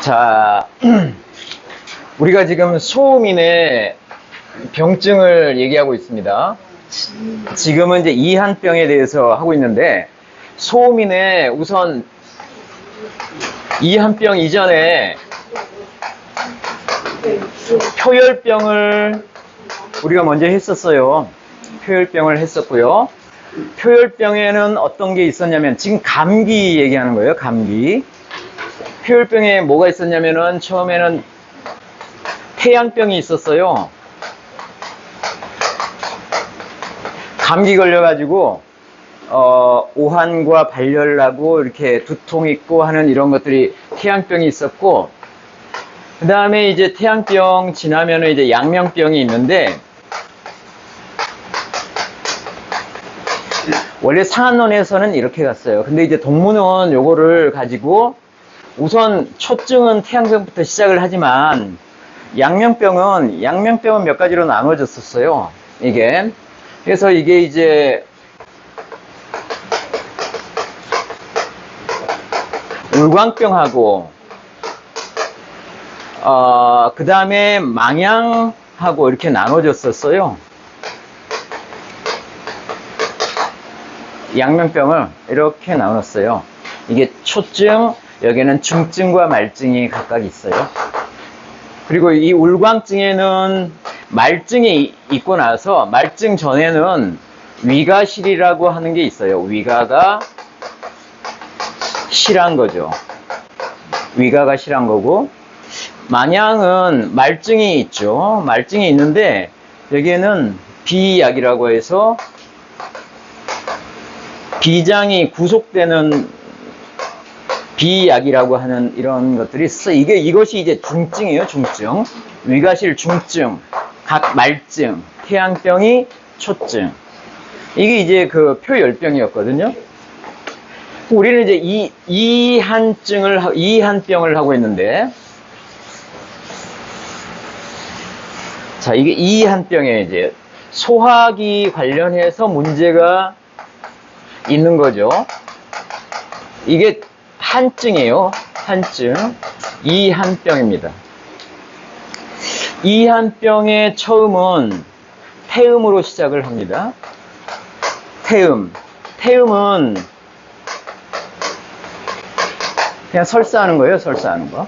자, 우리가 지금 소음인의 병증을 얘기하고 있습니다. 지금은 이제 이한병에 대해서 하고 있는데, 소음인의 우선 이한병 이전에 표열병을 우리가 먼저 했었어요. 표열병을 했었고요. 표열병에는 어떤 게 있었냐면, 지금 감기 얘기하는 거예요. 감기. 표열병에 뭐가 있었냐면은 처음에는 태양병이 있었어요. 감기 걸려가지고 오한과 발열 나고 이렇게 두통 있고 하는 이런 것들이 태양병이 있었고, 그 다음에 이제 태양병 지나면은 이제 양명병이 있는데, 원래 상한론에서는 이렇게 갔어요. 근데 이제 동문은 요거를 가지고 우선 초증은 태양병부터 시작을 하지만 양명병은 몇 가지로 나눠졌었어요. 이게. 그래서 이게 이제 울광병하고 그 다음에 망양하고 이렇게 나눠졌었어요. 양명병을 이렇게 나눴어요. 이게 초증, 여기는 중증과 말증이 각각 있어요. 그리고 이 울광증에는 말증이 있고 나서, 말증 전에는 위가실이라고 하는 게 있어요. 위가가 실한 거죠. 위가가 실한 거고, 망양은 말증이 있죠. 말증이 있는데 여기에는 비약이라고 해서 비장이 구속되는 비약이라고 하는 이런 것들이 있어. 이것이 이제 중증이에요. 중증. 위가실 중증, 각 말증, 태양병이 초증. 이게 이제 그 표열병이었거든요. 우리는 이제 이한병을 하고 있는데, 자, 이게 이한병에 이제 소화기 관련해서 문제가 있는 거죠. 이게 한증이에요. 한증. 이한병입니다. 이한병의 처음은 태음으로 시작을 합니다. 태음. 태음은 그냥 설사하는 거예요. 설사하는 거.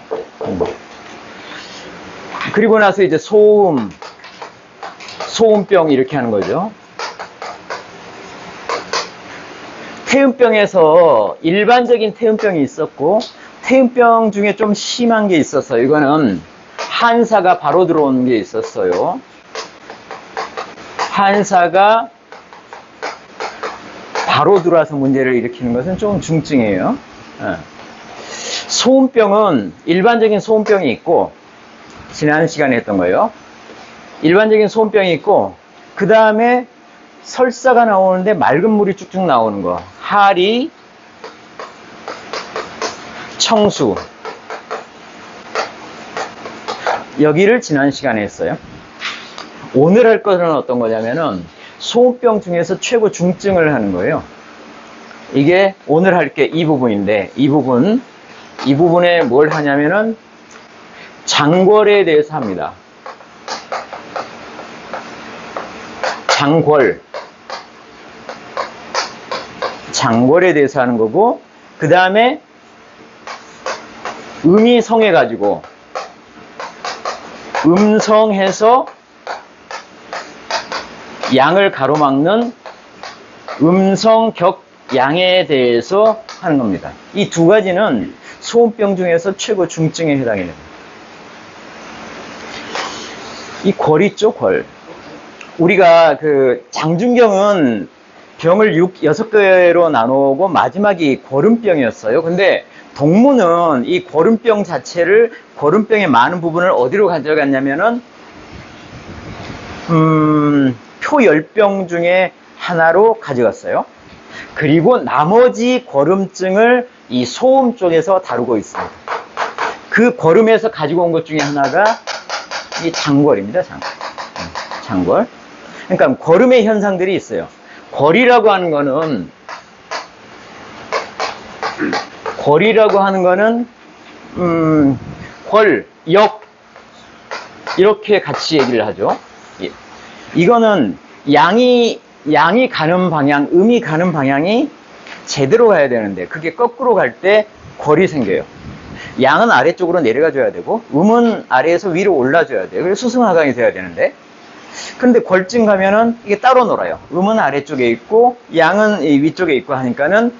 그리고 나서 이제 소음병 이렇게 하는 거죠. 태음병에서 일반적인 태음병이 있었고, 태음병 중에 좀 심한 게 있었어요. 이거는 한사가 바로 들어오는 게 있었어요. 한사가 바로 들어와서 문제를 일으키는 것은 좀 중증이에요. 소음병은 일반적인 소음병이 있고, 지난 시간에 했던 거예요. 일반적인 소음병이 있고, 그 다음에 설사가 나오는데 맑은 물이 쭉쭉 나오는 거. 하리, 청수. 여기를 지난 시간에 했어요. 오늘 할 것은 어떤 거냐면은 소음병 중에서 최고 중증을 하는 거예요. 이게 오늘 할 게 이 부분인데, 이 부분에 뭘 하냐면은 장궐에 대해서 합니다. 장궐에 대해서 하는 거고, 그 다음에 음이 성해가지고 음성해서 양을 가로막는 음성격양에 대해서 하는 겁니다. 이 두 가지는 소음병 중에서 최고 중증에 해당이 됩니다. 이 궐 있죠, 궐. 우리가 그 장준경은 병을 6개로 나누고 마지막이 궐음병이었어요. 근데 동문은 이 궐음병 자체를, 궐음병의 많은 부분을 어디로 가져갔냐면은 표열병 중에 하나로 가져갔어요. 그리고 나머지 궐음증을 이 소음 쪽에서 다루고 있습니다. 그 궐음에서 가지고 온 것 중에 하나가 이 장궐입니다. 장궐. 그러니까 궐음의 현상들이 있어요. 궐이라고 하는 거는 궐, 역 이렇게 같이 얘기를 하죠. 예. 이거는 양이 가는 방향, 음이 가는 방향이 제대로 가야 되는데 그게 거꾸로 갈 때 궐이 생겨요. 양은 아래쪽으로 내려가 줘야 되고 음은 아래에서 위로 올라줘야 돼요. 그래서 수승하강이 돼야 되는데 그런데 궐증 가면은 이게 따로 놀아요. 음은 아래쪽에 있고 양은 이 위쪽에 있고 하니까는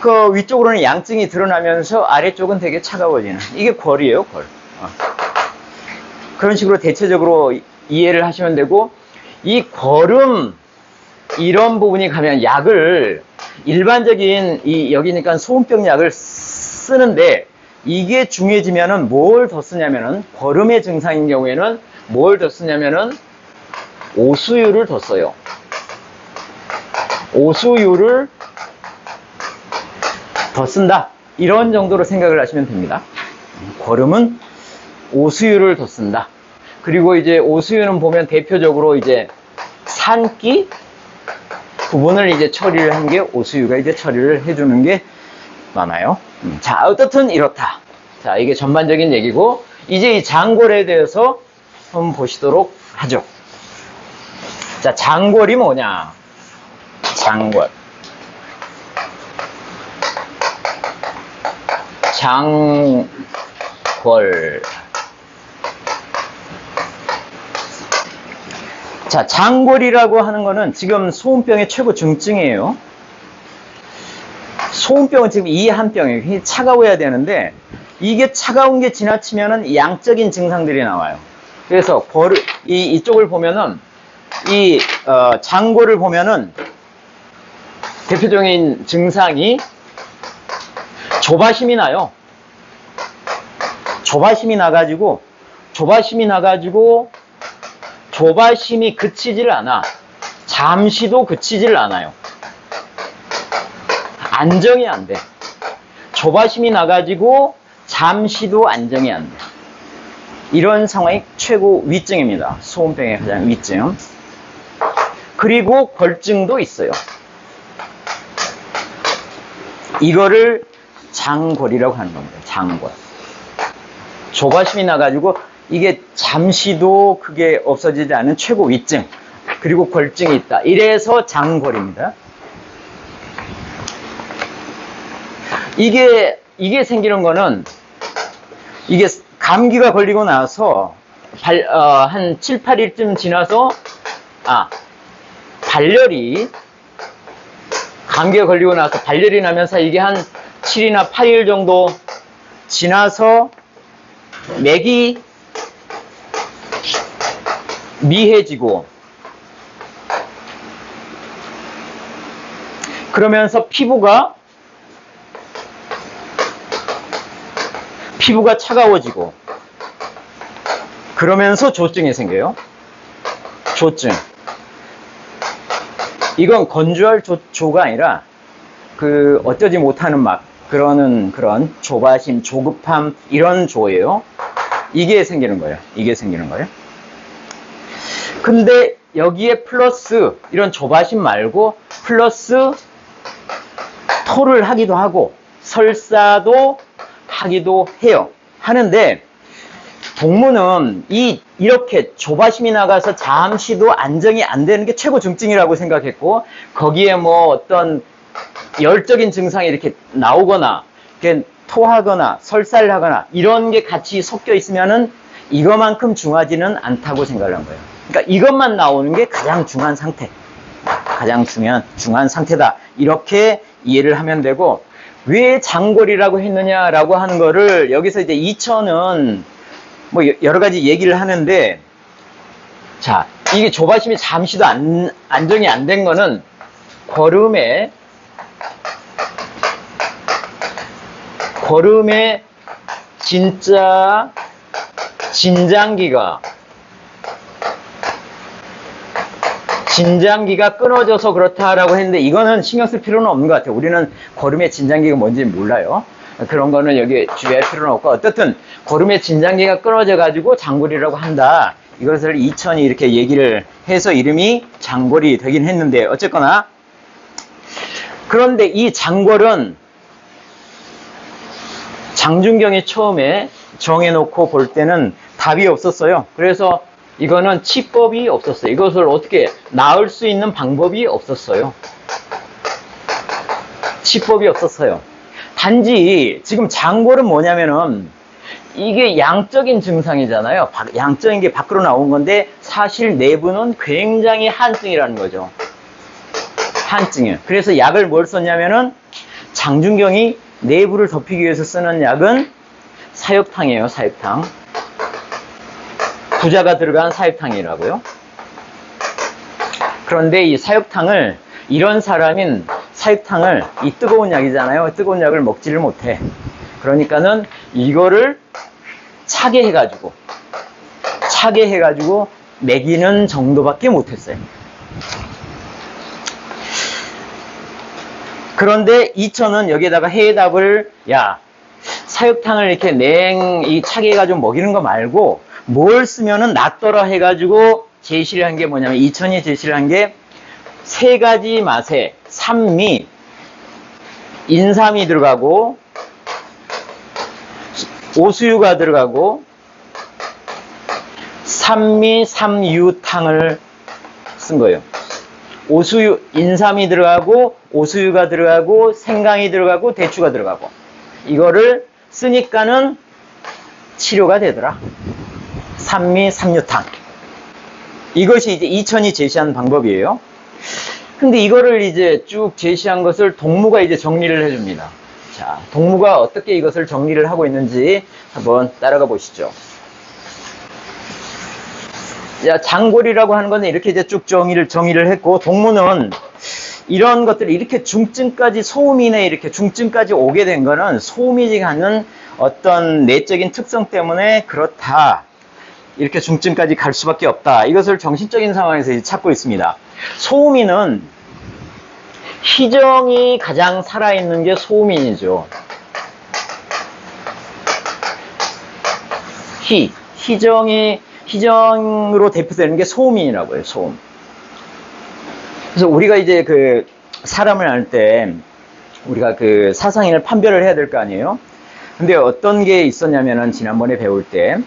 그 위쪽으로는 양증이 드러나면서 아래쪽은 되게 차가워지는 이게 궐이에요. 궐. 그런 식으로 대체적으로 이해를 하시면 되고 이 궐음 이런 부분이 가면 약을 일반적인 여기니까 소음병 약을 쓰는데 이게 중요해지면은 뭘 더 쓰냐면은 궐음의 증상인 경우에는 뭘 더 쓰냐면은 오수유를 더 써요. 오수유를 더 쓴다. 이런 정도로 생각을 하시면 됩니다. 궐음은 오수유를 더 쓴다. 그리고 이제 오수유는 보면 대표적으로 이제 산기 부분을 이제 처리를 한 게 오수유가 이제 처리를 해주는 게 많아요. 자, 어떻든 이렇다. 자, 이게 전반적인 얘기고, 이제 이 장궐에 대해서 한번 보시도록 하죠. 자, 장궐이 뭐냐? 장궐. 장궐. 자, 장궐이라고 하는 거는 지금 소음병의 최고 중증이에요. 소음병은 지금 이 한 병이에요. 차가워야 되는데 이게 차가운 게 지나치면은 양적인 증상들이 나와요. 그래서 이쪽을 보면은 장궐을 보면은 대표적인 증상이 조바심이 나요. 조바심이 나가지고 조바심이 그치질 않아. 잠시도 그치질 않아요. 안정이 안 돼. 조바심이 나가지고 잠시도 안정이 안 돼. 이런 상황이 최고 위증입니다. 소음병의 가장 위증. 그리고 궐증도 있어요. 이거를 장궐이라고 하는 겁니다. 장궐. 조바심이 나가지고 이게 잠시도 그게 없어지지 않은 최고 위증. 그리고 궐증이 있다. 이래서 장궐입니다. 이게 생기는 거는 이게 감기가 걸리고 나서 한 7, 8일쯤 지나서 감기가 걸리고 나서 발열이 나면서 이게 한 7이나 8일 정도 지나서 맥이 미해지고 그러면서 피부가 차가워지고 그러면서 조증이 생겨요. 조증. 이건 건조할 조가 아니라 어쩌지 못하는 그런 조바심, 조급함 이런 조예요. 이게 생기는 거예요. 근데 여기에 플러스 이런 조바심 말고 플러스 토를 하기도 하고 설사도 하기도 해요. 하는데 동무는 이렇게 조바심이 나가서 잠시도 안정이 안 되는 게 최고 중증이라고 생각했고 거기에 뭐 어떤 열적인 증상이 이렇게 나오거나 이렇게 토하거나 설사를 하거나 이런 게 같이 섞여 있으면은 이거만큼 중하지는 않다고 생각을 한 거예요. 그러니까 이것만 나오는 게 가장 중한 상태. 가장 중한 상태다. 이렇게 이해를 하면 되고 왜 장궐이라고 했느냐라고 하는 거를 여기서 이제 이천은 뭐 여러 가지 얘기를 하는데 자, 이게 조바심이 잠시도 안정이 안 된 거는 궐음의 진짜 진장기가 끊어져서 그렇다라고 했는데 이거는 신경 쓸 필요는 없는 것 같아요. 우리는 궐음의 진장기가 뭔지 몰라요. 그런 거는 여기 주의할 필요는 없고 어쨌든 궐음의 진장기가 끊어져 가지고 장궐이라고 한다. 이것을 이천이 이렇게 얘기를 해서 이름이 장궐이 되긴 했는데 어쨌거나 그런데 이 장궐은 장준경이 처음에 정해놓고 볼 때는 답이 없었어요. 그래서 이거는 치법이 없었어요. 이것을 어떻게 나을 수 있는 방법이 없었어요. 치법이 없었어요. 단지 지금 장골은 뭐냐면은 이게 양적인 증상이잖아요. 양적인 게 밖으로 나온 건데 사실 내부는 굉장히 한증이라는 거죠. 한증이에요. 그래서 약을 뭘 썼냐면은 장준경이 내부를 덮이기 위해서 쓰는 약은 사육탕이에요. 사육탕. 부자가 들어간 사육탕이라고요. 그런데 이 사육탕을 이런 사람인 사육탕을 이 뜨거운 약이잖아요. 뜨거운 약을 먹지를 못해. 그러니까는 이거를 차게 해가지고 먹이는 정도밖에 못했어요. 그런데 이천은 여기에다가 해답을 사육탕을 이렇게 이 차게 해가지고 먹이는 거 말고 뭘 쓰면은 낫더라 해가지고 제시를 한 게 뭐냐면 이천이 제시를 한 게 세 가지 맛에 삼미, 인삼이 들어가고 오수유가 들어가고 삼미, 삼유탕을 쓴 거예요. 오수유, 인삼이 들어가고 오수유가 들어가고 생강이 들어가고 대추가 들어가고 이거를 쓰니까는 치료가 되더라. 삼미, 삼유탕. 이것이 이제 이천이 제시한 방법이에요. 근데 이거를 이제 쭉 제시한 것을 동무가 이제 정리를 해줍니다. 자, 동무가 어떻게 이것을 정리를 하고 있는지 한번 따라가 보시죠. 자, 장골이라고 하는 건 이렇게 이제 쭉 정의를 했고, 동무는 이런 것들을 이렇게 중증까지 소음인에 이렇게 중증까지 오게 된 거는 소음이 갖는 어떤 내적인 특성 때문에 그렇다. 이렇게 중증까지 갈 수밖에 없다. 이것을 정신적인 상황에서 이제 찾고 있습니다. 소음인은 희정이 가장 살아있는 게 소음인이죠. 희정으로 대표되는 게 소음인이라고 해요. 소음. 그래서 우리가 이제 그 사람을 알 때 우리가 그 사상인을 판별을 해야 될 거 아니에요. 근데 어떤 게 있었냐면은 지난번에 배울 때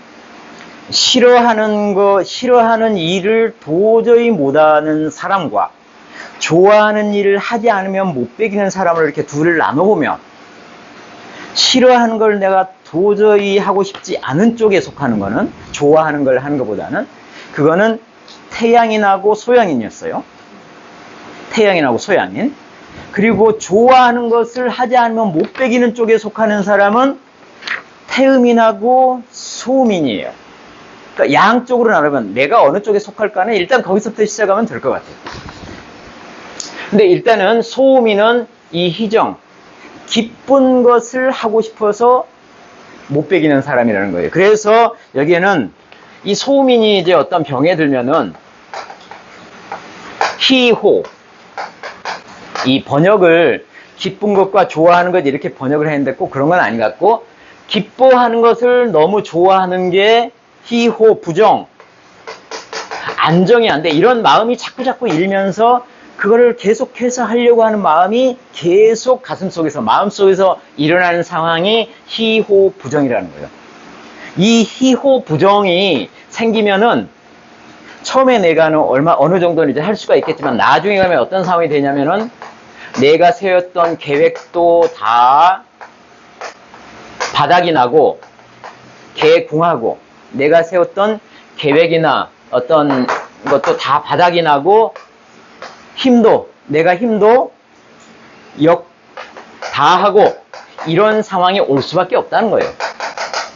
싫어하는 일을 도저히 못하는 사람과 좋아하는 일을 하지 않으면 못 배기는 사람을 이렇게 둘을 나눠보면 싫어하는 걸 내가 도저히 하고 싶지 않은 쪽에 속하는 거는 좋아하는 걸 하는 것보다는 그거는 태양인하고 소양인이었어요. 태양인하고 소양인. 그리고 좋아하는 것을 하지 않으면 못 배기는 쪽에 속하는 사람은 태음인하고 소음인이에요. 그러니까 양쪽으로 나누면 내가 어느 쪽에 속할까는 일단 거기서부터 시작하면 될 것 같아요. 근데 일단은 소음인은 이 희정, 기쁜 것을 하고 싶어서 못 배기는 사람이라는 거예요. 그래서 여기에는 이 소음인이 이제 어떤 병에 들면은 희호, 이 번역을 기쁜 것과 좋아하는 것 이렇게 번역을 했는데 꼭 그런 건 아닌 것 같고 기뻐하는 것을 너무 좋아하는 게 희호, 부정, 안정이 안 돼. 이런 마음이 자꾸 일면서 그거를 계속해서 하려고 하는 마음이 계속 가슴속에서, 마음속에서 일어나는 상황이 희호, 부정이라는 거예요. 이 희호, 부정이 생기면은 처음에 내가 어느 정도는 이제 할 수가 있겠지만 나중에 가면 어떤 상황이 되냐면은 내가 세웠던 계획도 다 바닥이 나고 개궁하고 내가 세웠던 계획이나 어떤 것도 다 바닥이 나고 내가 힘도 다 하고 이런 상황이 올 수밖에 없다는 거예요.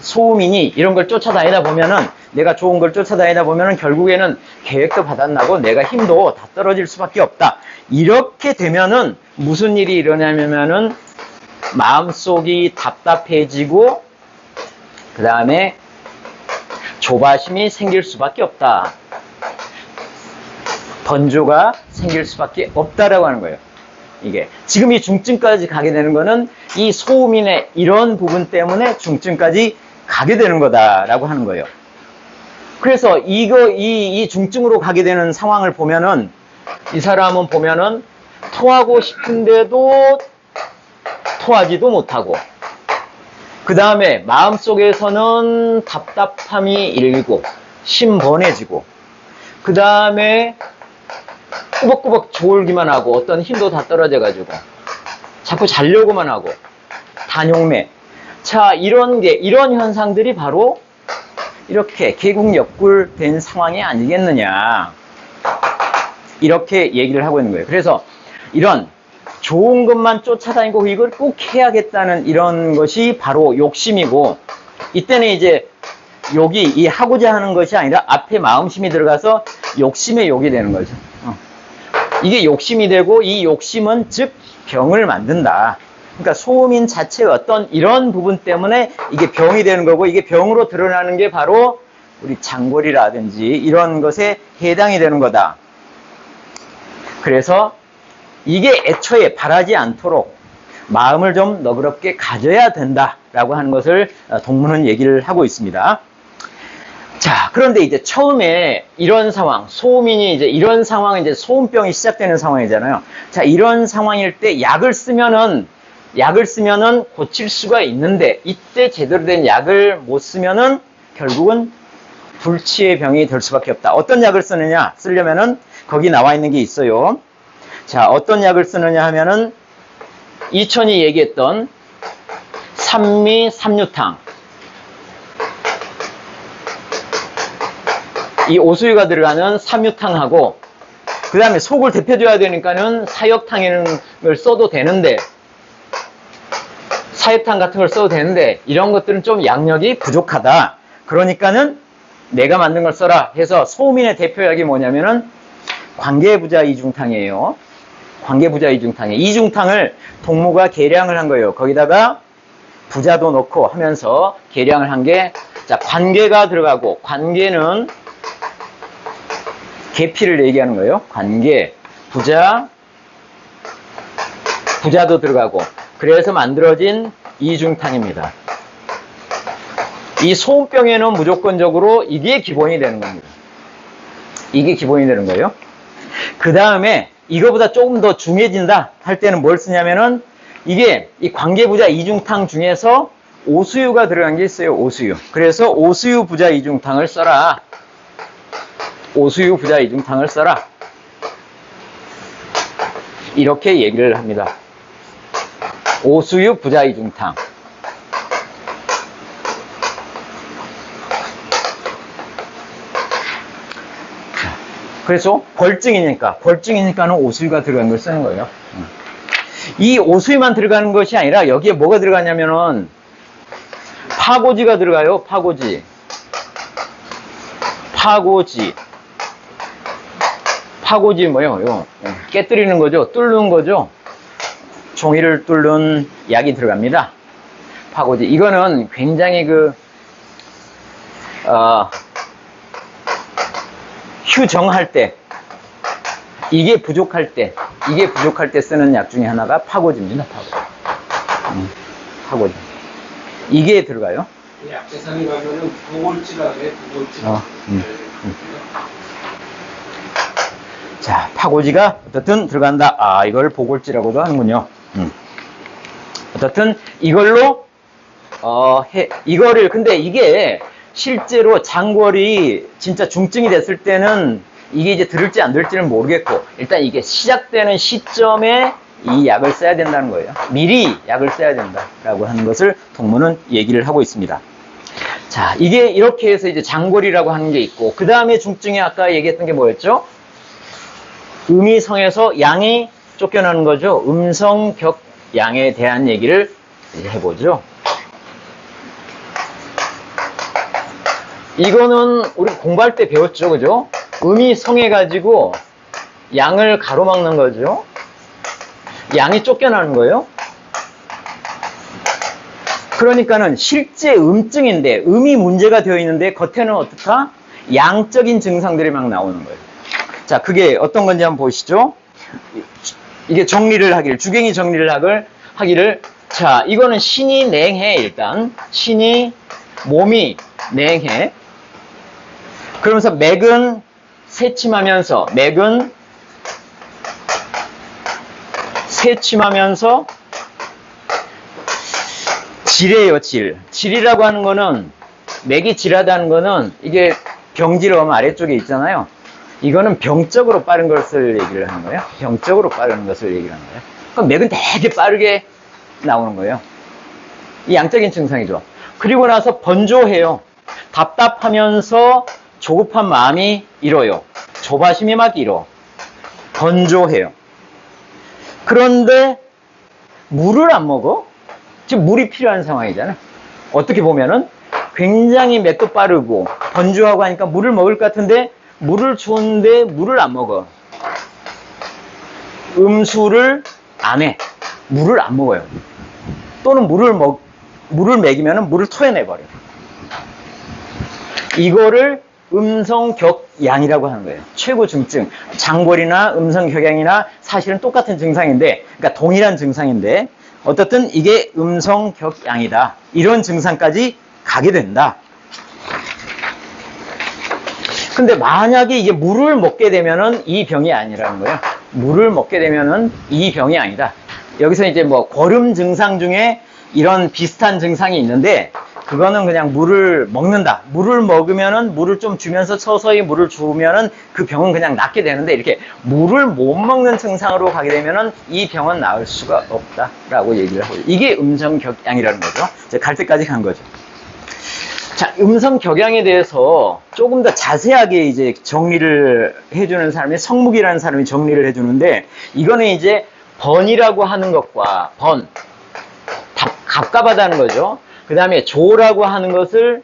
소음인이 이런 걸 쫓아다니다 보면은 내가 좋은 걸 쫓아다니다 보면은 결국에는 계획도 바닥나고 내가 힘도 다 떨어질 수밖에 없다. 이렇게 되면은 무슨 일이 일어나냐면은 마음속이 답답해지고 그 다음에 조바심이 생길 수밖에 없다. 번조가 생길 수밖에 없다라고 하는 거예요. 이게 지금 이 중증까지 가게 되는 거는 이 소음인의 이런 부분 때문에 중증까지 가게 되는 거다라고 하는 거예요. 그래서 이 중증으로 가게 되는 상황을 보면은 이 사람은 보면은 토하고 싶은데도 토하지도 못하고 그 다음에 마음속에서는 답답함이 일고 심번해지고, 그 다음에 꾸벅꾸벅 졸기만 하고 어떤 힘도 다 떨어져가지고 자꾸 자려고만 하고 단용매. 자, 이런 현상들이 바로 이렇게 계국역굴된 상황이 아니겠느냐, 이렇게 얘기를 하고 있는 거예요. 그래서 이런 좋은 것만 쫓아다니고 이걸 꼭 해야겠다는 이런 것이 바로 욕심이고, 이때는 이제 욕이 이 하고자 하는 것이 아니라 앞에 마음심이 들어가서 욕심의 욕이 되는 거죠. 이게 욕심이 되고, 이 욕심은 즉 병을 만든다. 그러니까 소음인 자체의 어떤 이런 부분 때문에 이게 병이 되는 거고, 이게 병으로 드러나는 게 바로 우리 장골이라든지 이런 것에 해당이 되는 거다. 그래서 이게 애초에 바라지 않도록 마음을 좀 너그럽게 가져야 된다라고 하는 것을 동문은 얘기를 하고 있습니다. 자, 그런데 이제 처음에 이런 상황, 소음인이 이제 이런 상황은 이제 소음병이 시작되는 상황이잖아요. 자, 이런 상황일 때 약을 쓰면은 고칠 수가 있는데, 이때 제대로 된 약을 못 쓰면은 결국은 불치의 병이 될 수밖에 없다. 어떤 약을 쓰려면은 거기 나와 있는 게 있어요. 자, 어떤 약을 쓰느냐 하면은 이천이 얘기했던 삼미 삼류탕, 이 오수유가 들어가는 삼유탕하고, 그 다음에 속을 데펴줘야 되니까는 사역탕을 써도 되는데, 사역탕 같은 걸 써도 되는데, 이런 것들은 좀 양력이 부족하다. 그러니까는 내가 만든 걸 써라 해서 소음인의 대표약이 뭐냐면은 관계부자 이중탕이에요. 관계부자 이중탕이에요. 이중탕을 동무가 계량을 한 거예요. 거기다가 부자도 넣고 하면서 계량을 한 게, 자, 관계가 들어가고, 관계는 계피를 얘기하는 거예요. 관계, 부자도 들어가고, 그래서 만들어진 이중탕입니다. 이 소음병에는 무조건적으로 이게 기본이 되는 겁니다. 이게 기본이 되는 거예요. 그 다음에 이거보다 조금 더 중해진다 할 때는 뭘 쓰냐면은, 이게 이 관계부자 이중탕 중에서 오수유가 들어간 게 있어요. 오수유. 그래서 오수유 부자 이중탕을 써라. 오수유 부자 이중탕을 써라. 이렇게 얘기를 합니다. 오수유 부자 이중탕. 그래서 벌증이니까는 오수유가 들어간 걸 쓰는 거예요. 이 오수유만 들어가는 것이 아니라 여기에 뭐가 들어가냐면은 파고지가 들어가요. 파고지 뭐예요? 깨뜨리는 거죠. 뚫는 거죠. 종이를 뚫는 약이 들어갑니다. 파고지. 이거는 굉장히 휴정할 때, 이게 부족할 때 쓰는 약 중에 하나가 파고지입니다. 파고지. 이게 들어가요. 약재산이 가면은 보골지라고 해. 보골지. 자, 파고지가 어떻든 들어간다. 아, 이걸 보골지라고도 하는군요. 어떻든 이걸로 근데 이게 실제로 장골이 진짜 중증이 됐을 때는 이게 이제 들을지 안 들을지는 모르겠고, 일단 이게 시작되는 시점에 이 약을 써야 된다는 거예요. 미리 약을 써야 된다라고 하는 것을 동문은 얘기를 하고 있습니다. 자, 이게 이렇게 해서 이제 장골이라고 하는 게 있고, 그 다음에 중증에 아까 얘기했던 게 뭐였죠? 음이성에서 양이 쫓겨나는 거죠. 음성, 격, 양에 대한 얘기를 해보죠. 이거는 우리 공부할 때 배웠죠, 그죠? 음이 성해가지고 양을 가로막는 거죠. 양이 쫓겨나는 거예요. 그러니까는 실제 음증인데, 음이 문제가 되어 있는데 겉에는 어떻다? 양적인 증상들이 막 나오는 거예요. 자, 그게 어떤 건지 한번 보시죠. 이게 주갱이 정리를 하기를, 자, 이거는 신이 냉해, 일단. 신이, 몸이 냉해. 그러면서 맥은 새침하면서 질이에요, 질. 질이라고 하는 거는, 맥이 질하다는 거는, 이게 병질염 아래쪽에 있잖아요. 이거는 병적으로 빠른 것을 얘기를 하는 거예요. 병적으로 빠른 것을 얘기를 하는 거예요. 그럼 맥은 되게 빠르게 나오는 거예요. 이 양적인 증상이죠. 그리고 나서 번조해요. 답답하면서 조급한 마음이 일어요. 조바심이 막 일어. 번조해요. 그런데 물을 안 먹어? 지금 물이 필요한 상황이잖아. 어떻게 보면은 굉장히 맥도 빠르고 번조하고 하니까 물을 먹을 것 같은데 물을 주는데 물을 안 먹어. 음수를 안 해. 물을 안 먹어요. 또는 물을 먹이면 물을 토해내버려. 이거를 음성격양이라고 하는 거예요. 최고 중증. 장골이나 음성격양이나 사실은 똑같은 증상인데, 그러니까 동일한 증상인데, 어떻든 이게 음성격양이다. 이런 증상까지 가게 된다. 근데 만약에 이게 물을 먹게 되면은 이 병이 아니라는 거예요. 물을 먹게 되면은 이 병이 아니다. 여기서 이제 뭐 고름 증상 중에 이런 비슷한 증상이 있는데 그거는 그냥 물을 먹는다. 물을 먹으면은 물을 좀 주면서 서서히 물을 주면은 그 병은 그냥 낫게 되는데 이렇게 물을 못 먹는 증상으로 가게 되면은 이 병은 나을 수가 없다라고 얘기를 하고 이게 음성격양이라는 거죠. 이제 갈 때까지 간 거죠. 자, 음성격양에 대해서 조금 더 자세하게 이제 정리를 해주는 사람이 성묵이라는 사람이 정리를 해주는데 이거는 이제 번이라고 하는 것과 갑갑하다는 거죠. 그 다음에 조라고 하는 것을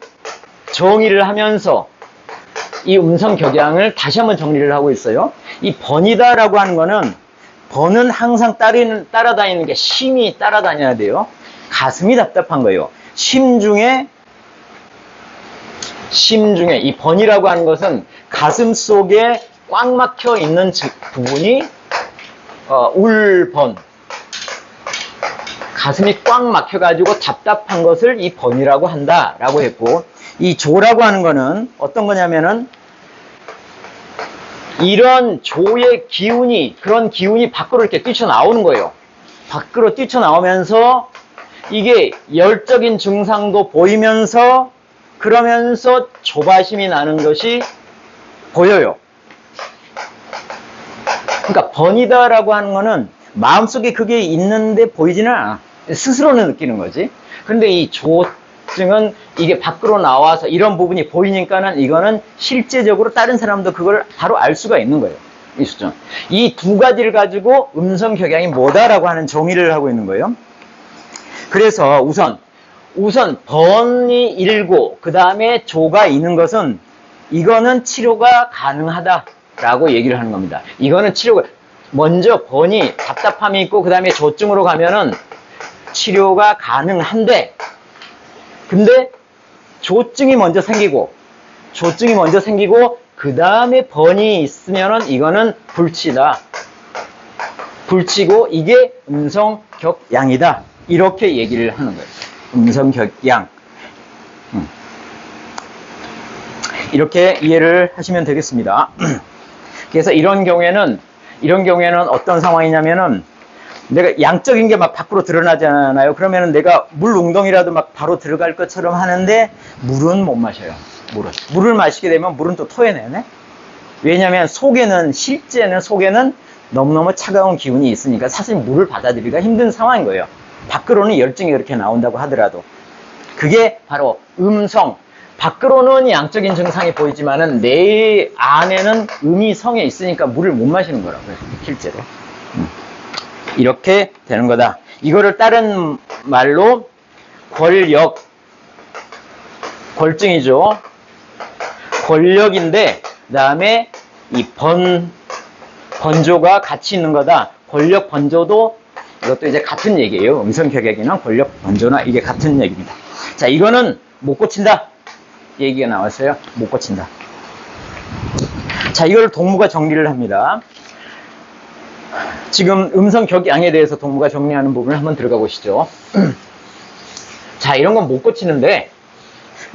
정의를 하면서 이 음성격양을 다시 한번 정리를 하고 있어요. 이 번이다라고 하는 거는 번은 항상 따라다니는 게 심이 따라다녀야 돼요. 가슴이 답답한 거예요. 심 중에 이 번이라고 하는 것은 가슴 속에 꽉 막혀 있는 부분이 울번. 가슴이 꽉 막혀가지고 답답한 것을 이 번이라고 한다라고 했고, 이 조라고 하는 거는 어떤 거냐면은 이런 조의 기운이, 그런 기운이 밖으로 이렇게 뛰쳐나오는 거예요. 밖으로 뛰쳐나오면서 이게 열적인 증상도 보이면서 그러면서 조바심이 나는 것이 보여요. 그러니까 번이다라고 하는 거는 마음속에 그게 있는데 보이지는 않아. 스스로는 느끼는 거지. 그런데 이 조증은 이게 밖으로 나와서 이런 부분이 보이니까는 이거는 실제적으로 다른 사람도 그걸 바로 알 수가 있는 거예요. 이 수준. 이 두 가지를 가지고 음성격양이 뭐다라고 하는 정의를 하고 있는 거예요. 그래서 우선 번이 일고 그 다음에 조가 있는 것은 이거는 치료가 가능하다라고 얘기를 하는 겁니다. 이거는 치료가 먼저 번이 답답함이 있고 그 다음에 조증으로 가면은 치료가 가능한데 근데 조증이 먼저 생기고 그 다음에 번이 있으면은 이거는 불치다. 불치고 이게 음성격양이다. 이렇게 얘기를 하는 거예요. 음성격양. 이렇게 이해를 하시면 되겠습니다. 그래서 이런 경우에는 어떤 상황이냐면은 내가 양적인 게 막 밖으로 드러나잖아요. 그러면은 내가 물 웅덩이라도 막 바로 들어갈 것처럼 하는데 물은 못 마셔요. 물을 마시게 되면 물은 또 토해내네. 왜냐하면 실제는 속에는 너무너무 차가운 기운이 있으니까 사실 물을 받아들이기가 힘든 상황인 거예요. 밖으로는 열증이 그렇게 나온다고 하더라도 그게 바로 밖으로는 양적인 증상이 보이지만은 내 안에는 음이 성에 있으니까 물을 못 마시는 거라고요. 실제로. 이렇게 되는 거다. 이거를 다른 말로 골증이죠. 권력인데 그 다음에 이 번조가 같이 있는 거다. 권력 번조도 이것도 이제 같은 얘기예요. 음성격양이나 권력 번조나 이게 같은 얘기입니다. 자, 이거는 못 고친다. 얘기가 나왔어요. 못 고친다. 자, 이걸 동무가 정리를 합니다. 지금 음성격양에 대해서 동무가 정리하는 부분을 한번 들어가 보시죠. 자, 이런 건 못 고치는데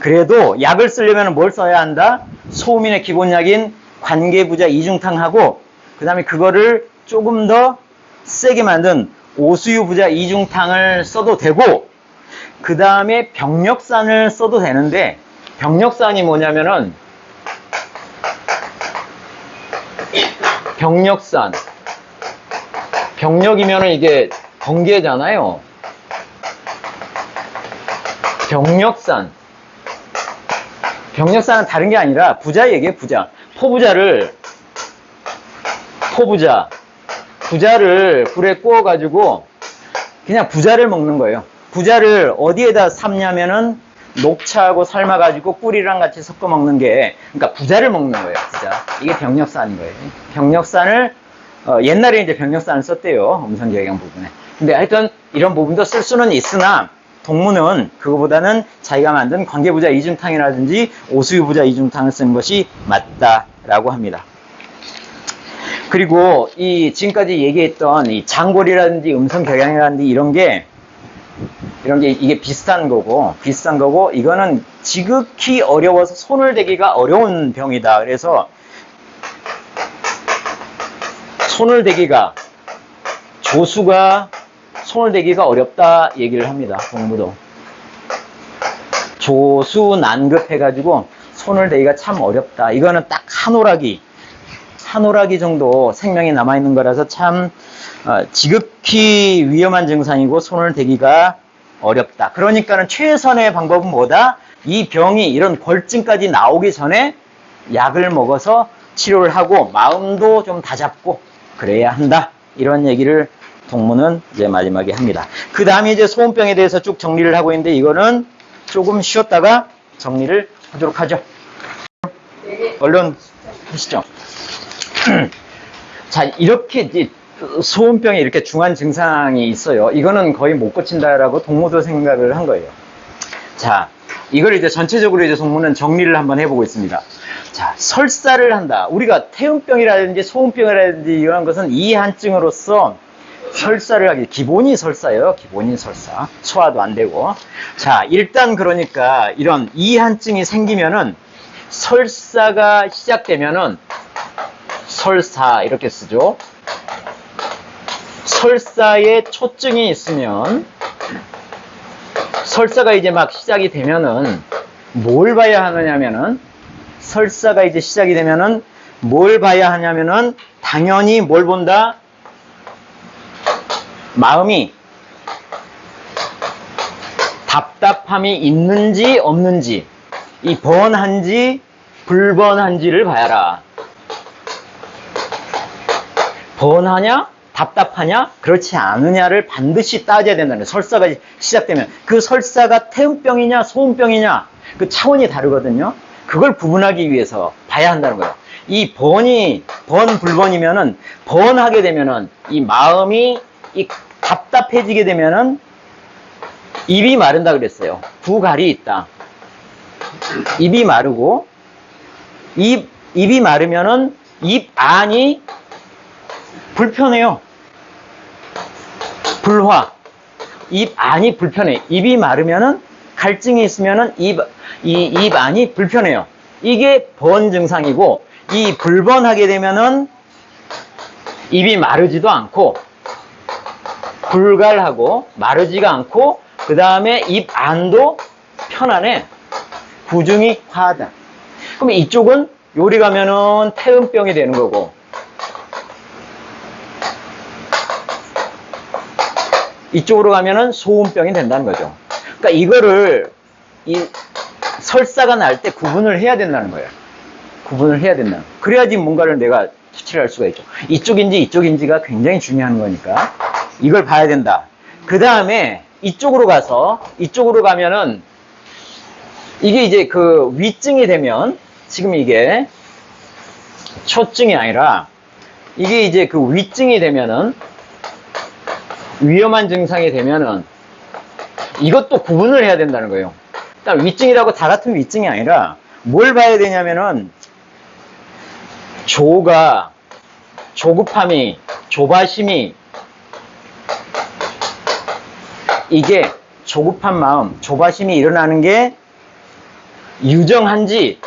그래도 약을 쓰려면 뭘 써야 한다? 소음인의 기본약인 관계부자 이중탕하고 그 다음에 그거를 조금 더 세게 만든 오수유부자 이중탕을 써도 되고 그 다음에 병력산을 써도 되는데, 병력산이 뭐냐면은, 병력산. 병력이면은 이게 번개잖아요. 병력산. 병력산은 다른 게 아니라 부자 얘기예요, 부자. 부자를 불에 구워가지고 그냥 부자를 먹는 거예요. 부자를 어디에다 삶냐면은 녹차하고 삶아가지고 꿀이랑 같이 섞어 먹는 게, 그러니까 부자를 먹는 거예요, 부자. 이게 병력산인 거예요. 병력산을, 옛날에 이제 병력산을 썼대요, 음성교양 부분에. 근데 하여튼 이런 부분도 쓸 수는 있으나, 동무는 그거보다는 자기가 만든 관계부자 이중탕이라든지 오수유부자 이중탕을 쓰는 것이 맞다라고 합니다. 그리고 이 지금까지 얘기했던 이 장골이라든지 음성교양이라든지 이게 비슷한 거고, 이거는 지극히 어려워서 손을 대기가 어려운 병이다. 그래서 조수가 손을 대기가 어렵다 얘기를 합니다. 동무도. 조수 난급해가지고 손을 대기가 참 어렵다. 이거는 딱 한 오라기 정도 생명이 남아있는 거라서 참 지극히 위험한 증상이고 손을 대기가 어렵다. 그러니까는 최선의 방법은 뭐다? 이 병이 이런 골증까지 나오기 전에 약을 먹어서 치료를 하고 마음도 좀 다잡고 그래야 한다. 이런 얘기를 동무는 이제 마지막에 합니다. 그 다음에 이제 소음병에 대해서 쭉 정리를 하고 있는데 이거는 조금 쉬었다가 정리를 하도록 하죠. 얼른 하시죠. 자, 이렇게 이제 소음병에 이렇게 중한 증상이 있어요. 이거는 거의 못 고친다라고 동무도 생각을 한 거예요. 자, 이걸 이제 전체적으로 이제 동무는 정리를 한번 해보고 있습니다. 자, 설사를 한다. 우리가 태음병이라든지 소음병이라든지 이런 것은 이한증으로서 설사를 하기, 기본이 설사예요. 기본이 설사. 소화도 안 되고. 자, 일단 그러니까 이런 이한증이 생기면은 설사가 시작되면은 설사 이렇게 쓰죠. 설사에 초증이 있으면 설사가 이제 막 시작이 되면은 뭘 봐야 하느냐면은 설사가 이제 시작이 되면은 뭘 봐야 하냐면은 당연히 뭘 본다? 마음이 답답함이 있는지 없는지, 이 번한지 불번한지를 봐야라. 번하냐? 답답하냐? 그렇지 않으냐를 반드시 따져야 된다는 거예요. 설사가 시작되면. 그 설사가 태음병이냐 소음병이냐 그 차원이 다르거든요. 그걸 구분하기 위해서 봐야 한다는 거예요. 이 불번이면은 번하게 되면은 이 마음이 답답해지게 되면은 입이 마른다 그랬어요. 두 갈이 있다. 입이 마르고 입이 마르면은 입 안이 불편해요. 불화. 입 안이 불편해. 입이 마르면은 갈증이 있으면은 입 안이 불편해요. 이게 번 증상이고, 이 불번하게 되면은 입이 마르지도 않고 불갈하고 마르지가 않고 그 다음에 입 안도 편안해. 부중이 화하다. 그럼 이쪽은 요리 가면은 태음병이 되는 거고, 이쪽으로 가면은 소음병이 된다는 거죠. 그러니까 이거를 이 설사가 날 때 구분을 해야 된다는 거예요. 구분을 해야 된다. 그래야지 뭔가를 내가 추출할 수가 있죠. 이쪽인지 이쪽인지가 굉장히 중요한 거니까 이걸 봐야 된다. 그 다음에 이쪽으로 가면은 이게 이제 그 위증이 되면, 지금 이게 초증이 아니라 이게 이제 그 위증이 되면은, 위험한 증상이 되면은 이것도 구분을 해야 된다는 거예요. 일단 위증이라고 다 같은 위증이 아니라 뭘 봐야 되냐면은 조급함이, 조바심이, 이게 조급한 마음, 조바심이 일어나는 게 유정한지,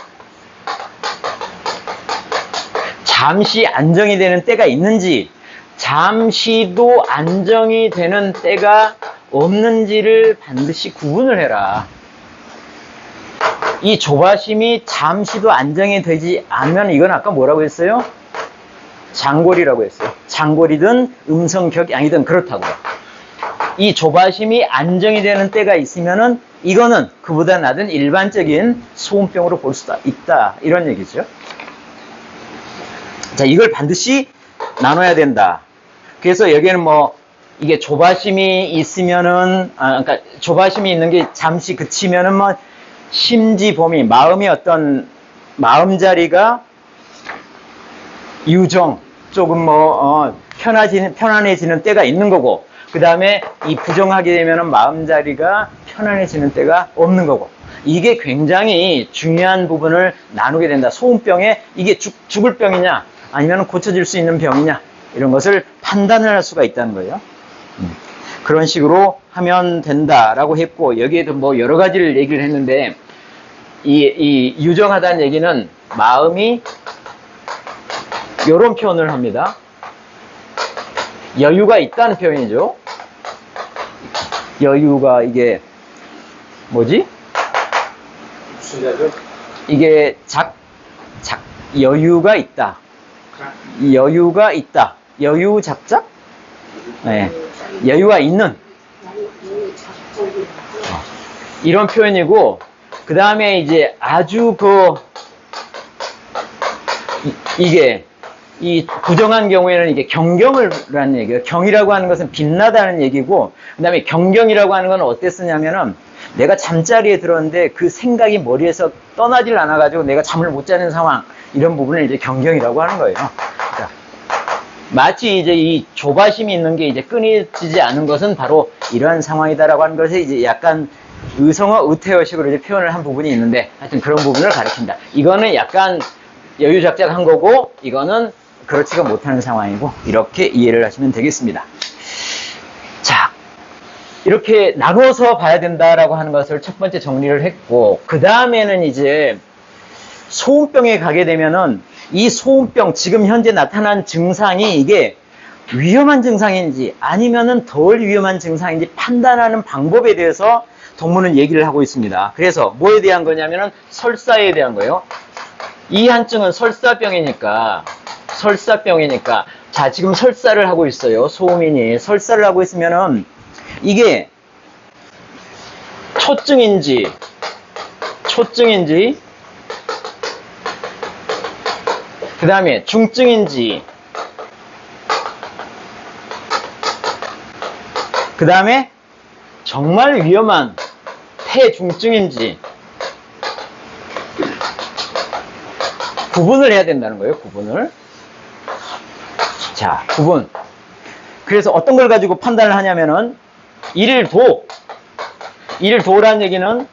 잠시 안정이 되는 때가 있는지, 잠시도 안정이 되는 때가 없는지를 반드시 구분을 해라. 이 조바심이 잠시도 안정이 되지 않으면 이건 아까 뭐라고 했어요? 장골이라고 했어요. 장골이든 음성격양이든 그렇다고요. 이 조바심이 안정이 되는 때가 있으면은 이거는 그보다 낮은 일반적인 소음병으로 볼 수가 있다. 이런 얘기죠. 자, 이걸 반드시 나눠야 된다. 그래서 여기에는 뭐 이게 조바심이 있으면은 그러니까 조바심이 있는 게 잠시 그치면은 뭐 심지범위, 마음의 어떤 마음자리가 유정, 조금 뭐 편안해지는 때가 있는 거고, 그 다음에 이 부정하게 되면은 마음자리가 편안해지는 때가 없는 거고, 이게 굉장히 중요한 부분을 나누게 된다. 소음병에 이게 죽을 병이냐 아니면 고쳐질 수 있는 병이냐 이런 것을 판단을 할 수가 있다는 거예요. 그런 식으로 하면 된다라고 했고, 여기에도 뭐 여러 가지를 얘기를 했는데, 이 유정하다는 얘기는 마음이 이런 표현을 합니다. 여유가 있다는 표현이죠. 여유가 이게 뭐지? 무슨 얘기죠? 이게 여유가 있다. 여유가 있다. 여유 작작? 네. 여유가 있는. 이런 표현이고, 그 다음에 이제 아주 이게, 이 부정한 경우에는 이게 경경이라는 얘기예요. 경이라고 하는 것은 빛나다는 얘기고, 그 다음에 경경이라고 하는 건 어때 쓰냐면은, 내가 잠자리에 들었는데 그 생각이 머리에서 떠나질 않아가지고 내가 잠을 못 자는 상황, 이런 부분을 이제 경경이라고 하는 거예요. 자, 마치 이제 이 조바심이 있는 게 이제 끊이지지 않은 것은 바로 이러한 상황이다라고 하는 것을 이제 약간 의성어, 의태어식으로 이제 표현을 한 부분이 있는데, 하여튼 그런 부분을 가리킨다. 이거는 약간 여유작작한 거고, 이거는 그렇지가 못하는 상황이고, 이렇게 이해를 하시면 되겠습니다. 자, 이렇게 나누어서 봐야 된다라고 하는 것을 첫 번째 정리를 했고, 그 다음에는 이제 소음병에 가게 되면은 이 소음병, 지금 현재 나타난 증상이 이게 위험한 증상인지 아니면은 덜 위험한 증상인지 판단하는 방법에 대해서 동문은 얘기를 하고 있습니다. 그래서 뭐에 대한 거냐면은 설사에 대한 거예요. 이 한증은 설사병이니까, 자, 지금 설사를 하고 있어요. 소음인이 설사를 하고 있으면은 이게 초증인지 그 다음에 중증인지, 그 다음에 정말 위험한 폐중증인지 구분을 해야 된다는 거예요. 구분을. 자, 구분. 그래서 어떤 걸 가지고 판단을 하냐면은 일일도라는 얘기는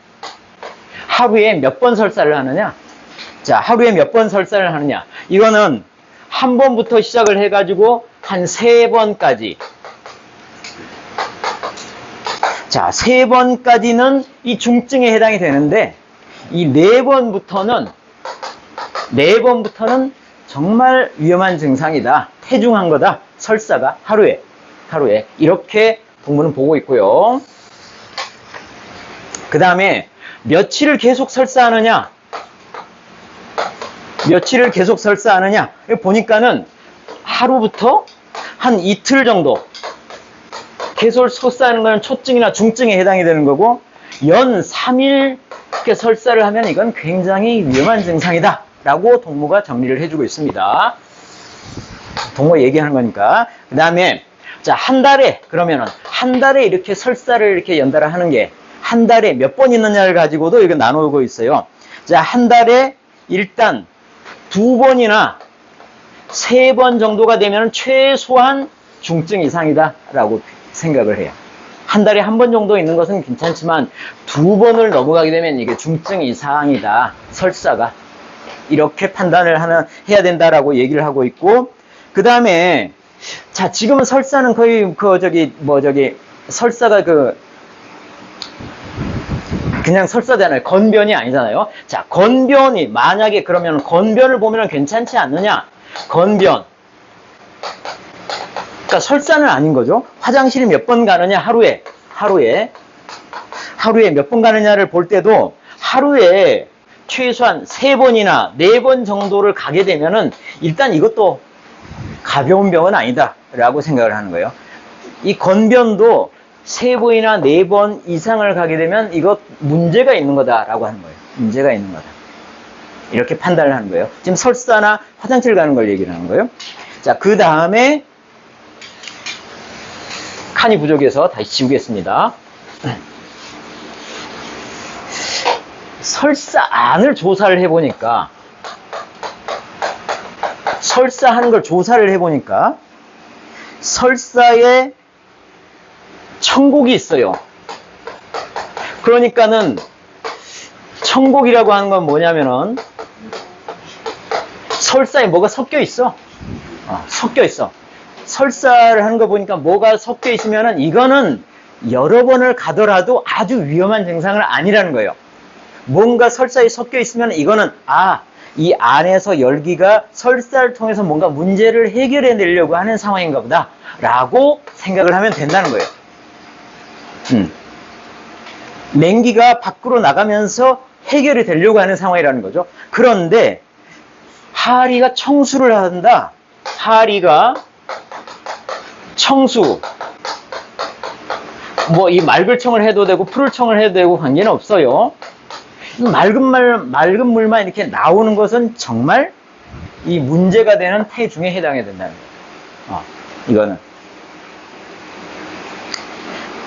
하루에 몇 번 설사를 하느냐. 자, 하루에 몇 번 설사를 하느냐. 이거는 한 번부터 시작을 해가지고 한 3번까지. 자, 3번까지는 이 중증에 해당이 되는데, 이 4번부터는 정말 위험한 증상이다. 태중한 거다. 설사가 하루에. 이렇게 동문은 보고 있고요. 그 다음에 며칠을 계속 설사하느냐. 보니까는 하루부터 한 이틀 정도 계속 설사하는 것은 초증이나 중증에 해당이 되는 거고, 연 3일 이렇게 설사를 하면 이건 굉장히 위험한 증상이다 라고 동무가 정리를 해주고 있습니다. 동무 얘기하는 거니까. 그 다음에 자, 한 달에 이렇게 설사를 이렇게 연달아 하는 게 한 달에 몇 번 있느냐를 가지고도 이거 나누고 있어요. 자, 한 달에 일단 2번이나 3번 정도가 되면 최소한 중증 이상이다 라고 생각을 해요. 한 달에 한 번 정도 있는 것은 괜찮지만 2번을 넘어가게 되면 이게 중증 이상이다. 설사가. 이렇게 판단을 해야 된다라고 얘기를 하고 있고, 그 다음에 자, 지금은 설사는 거의 설사가 그냥 설사잖아요. 건변이 아니잖아요. 자, 건변이 만약에 그러면 건변을 보면 괜찮지 않느냐? 건변. 그러니까 설사는 아닌 거죠. 화장실에 몇 번 가느냐 하루에. 하루에 몇 번 가느냐를 볼 때도 하루에 최소한 3번이나 4번 정도를 가게 되면은 일단 이것도 가벼운 병은 아니다 라고 생각을 하는 거예요. 이 건변도 3번이나 4번 이상을 가게 되면 이것 문제가 있는 거다 라고 하는 거예요. 문제가 있는 거다. 이렇게 판단을 하는 거예요. 지금 설사나 화장실 가는 걸 얘기를 하는 거예요. 자, 그 다음에 칸이 부족해서 다시 지우겠습니다. 설사안을 조사를 해보니까 설사하는 걸 조사를 해보니까 설사에 청곡이 있어요. 그러니까는 청곡이라고 하는 건 뭐냐면은 설사에 뭐가 섞여 있어. 섞여 있어. 설사를 하는 거 보니까 뭐가 섞여 있으면은 이거는 여러 번을 가더라도 아주 위험한 증상은 아니라는 거예요. 뭔가 설사에 섞여 있으면 이거는 이 안에서 열기가 설사를 통해서 뭔가 문제를 해결해 내려고 하는 상황인가 보다 라고 생각을 하면 된다는 거예요. 냉기가 밖으로 나가면서 해결이 되려고 하는 상황이라는 거죠. 그런데 하리가 청수를 한다. 하리가 청수, 뭐 이 맑을 청을 해도 되고 푸를 청을 해도 되고 관계는 없어요. 맑은 물만 이렇게 나오는 것은 정말 이 문제가 되는 폐중에 해당이 된다는 거예요. 이거는.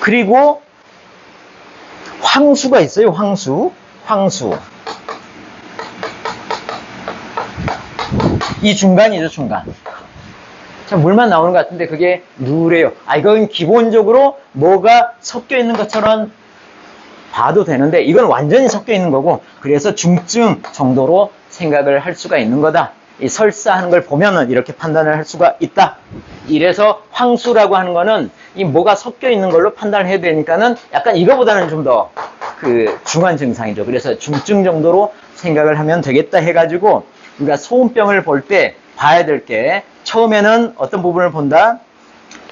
그리고 황수가 있어요. 황수. 이 중간이죠, 중간. 자, 물만 나오는 것 같은데 그게 누래요. 이건 기본적으로 뭐가 섞여 있는 것처럼 봐도 되는데 이건 완전히 섞여 있는 거고, 그래서 중증 정도로 생각을 할 수가 있는 거다. 이 설사하는 걸 보면은 이렇게 판단을 할 수가 있다. 이래서 황수라고 하는 거는 이 뭐가 섞여 있는 걸로 판단을 해야 되니까는 약간 이거보다는 좀 더 중한 증상이죠. 그래서 중증 정도로 생각을 하면 되겠다 해가지고 우리가 소음병을 볼 때 봐야 될 게, 처음에는 어떤 부분을 본다?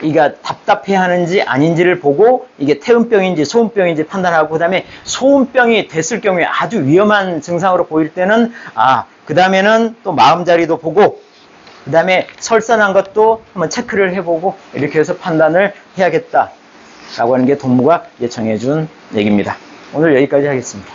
이가 답답해 하는지 아닌지를 보고 이게 태음병인지 소음병인지 판단하고, 그 다음에 소음병이 됐을 경우에 아주 위험한 증상으로 보일 때는 그 다음에는 또 마음자리도 보고, 그 다음에 설사난 것도 한번 체크를 해보고, 이렇게 해서 판단을 해야겠다 라고 하는 게 동무가 정해준 얘기입니다. 오늘 여기까지 하겠습니다.